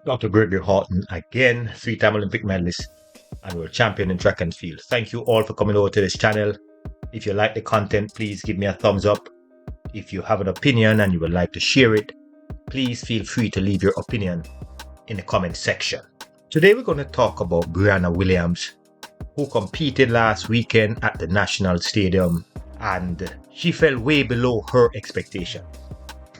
Dr. Gregory Horton, again, three-time Olympic medalist and world champion in track and field. Thank you all for coming over to this channel. If you like the content, please give me a thumbs up. If you have an opinion and you would like to share it, please feel free to leave your opinion in the comment section. Today we're going to talk about Briana Williams, who competed last weekend at the National Stadium, and she fell way below her expectations.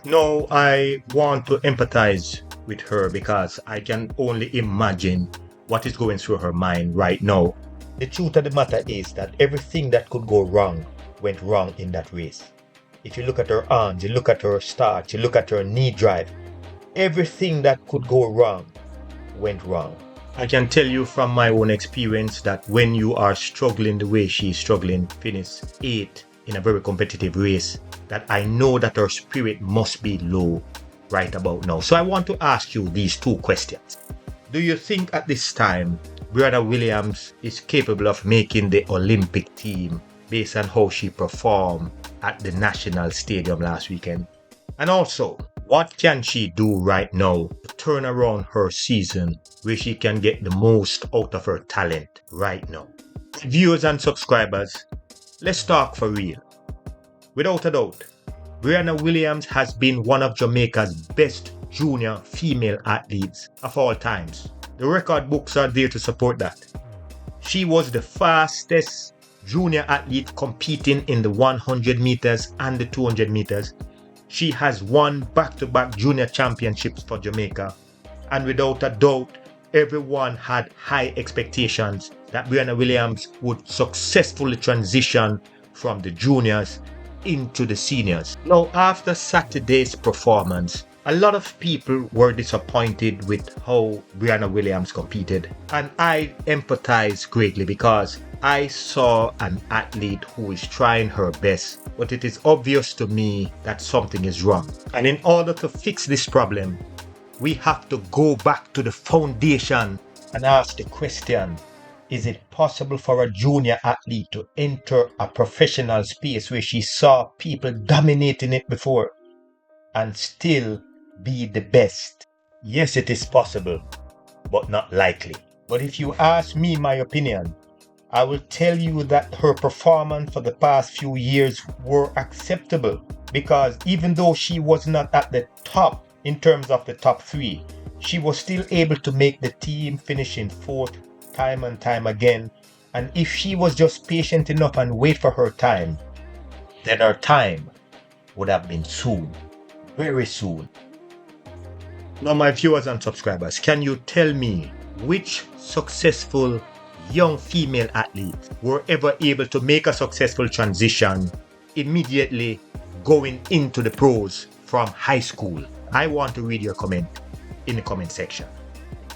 Now, I want to empathize with her because I can only imagine what is going through her mind right now. The truth of the matter is that everything that could go wrong went wrong in that race. If you look at her arms, you look at her start, you look at her knee drive, everything that could go wrong went wrong. I can tell you from my own experience that when you are struggling the way she's struggling, finish 8th in a very competitive race, that I know that her spirit must be low right about now. So I want to ask you these two questions. Do you think at this time Briana Williams is capable of making the Olympic team based on how she performed at the National Stadium last weekend? And also, what can she do right now to turn around her season where she can get the most out of her talent right now? Viewers and subscribers, let's talk for real. Without a doubt, Briana Williams has been one of Jamaica's best junior female athletes of all times. The record books are there to support that. She was the fastest junior athlete competing in the 100 meters and the 200 meters. She has won back-to-back junior championships for Jamaica. And without a doubt, everyone had high expectations that Briana Williams would successfully transition from the juniors into the seniors. Now, after Saturday's performance, a lot of people were disappointed with how Briana Williams competed. And I empathize greatly because I saw an athlete who is trying her best, but it is obvious to me that something is wrong. And in order to fix this problem, we have to go back to the foundation and ask the question, is it possible for a junior athlete to enter a professional space where she saw people dominating it before and still be the best? Yes, it is possible, but not likely. But if you ask me my opinion, I will tell you that her performance for the past few years were acceptable, because even though she was not at the top in terms of the top 3, she was still able to make the team, finishing 4th time and time again. And if she was just patient enough and wait for her time, then her time would have been soon, very soon. Now, my viewers and subscribers, can you tell me which successful young female athletes were ever able to make a successful transition immediately going into the pros from high school? I want to read your comment in the comment section.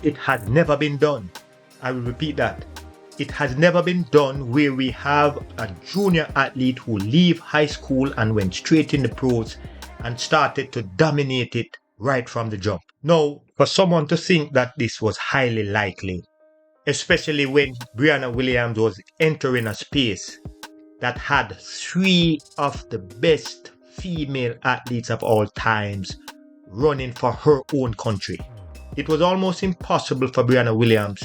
It had never been done. I will repeat that. It has never been done where we have a junior athlete who leave high school and went straight in the pros and started to dominate it right from the jump. Now, for someone to think that this was highly likely, especially when Briana Williams was entering a space that had 3 of the best female athletes of all times running for her own country. It was almost impossible for Briana Williams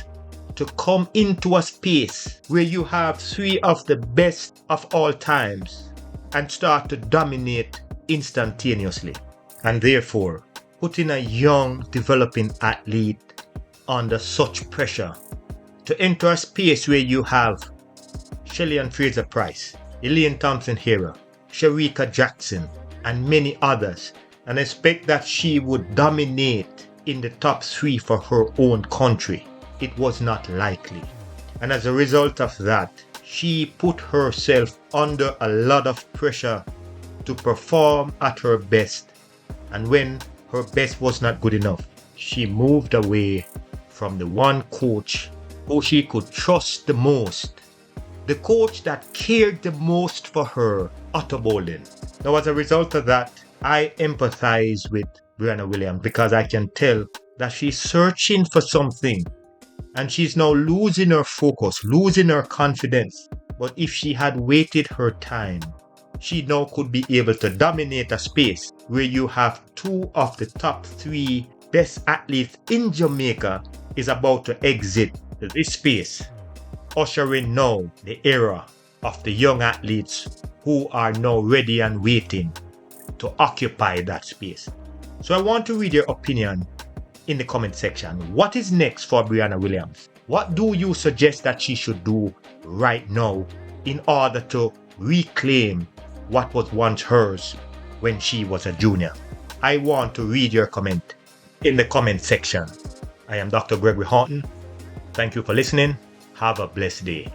to come into a space where you have 3 of the best of all times and start to dominate instantaneously. And therefore, putting a young, developing athlete under such pressure to enter a space where you have Shelly and Fraser Price, Elaine Thompson-Herah, Sharika Jackson, and many others, and expect that she would dominate in the top 3 for her own country, it was not likely. And as a result of that, she put herself under a lot of pressure to perform at her best. And when her best was not good enough, she moved away from the one coach who she could trust the most, the coach that cared the most for her, Otto Bolden. Now, as a result of that, I empathize with Briana Williams because I can tell that she's searching for something and she's now losing her focus, losing her confidence. But if she had waited her time, she now could be able to dominate a space where you have 2 of the top 3 best athletes in Jamaica is about to exit this space, ushering now the era of the young athletes who are now ready and waiting to occupy that space. So I want to read your opinion in the comment section. What is next for Briana Williams? What do you suggest that she should do right now in order to reclaim what was once hers when she was a junior? I want to read your comment in the comment section. I am Dr. Gregory Horton. Thank you for listening. Have a blessed day.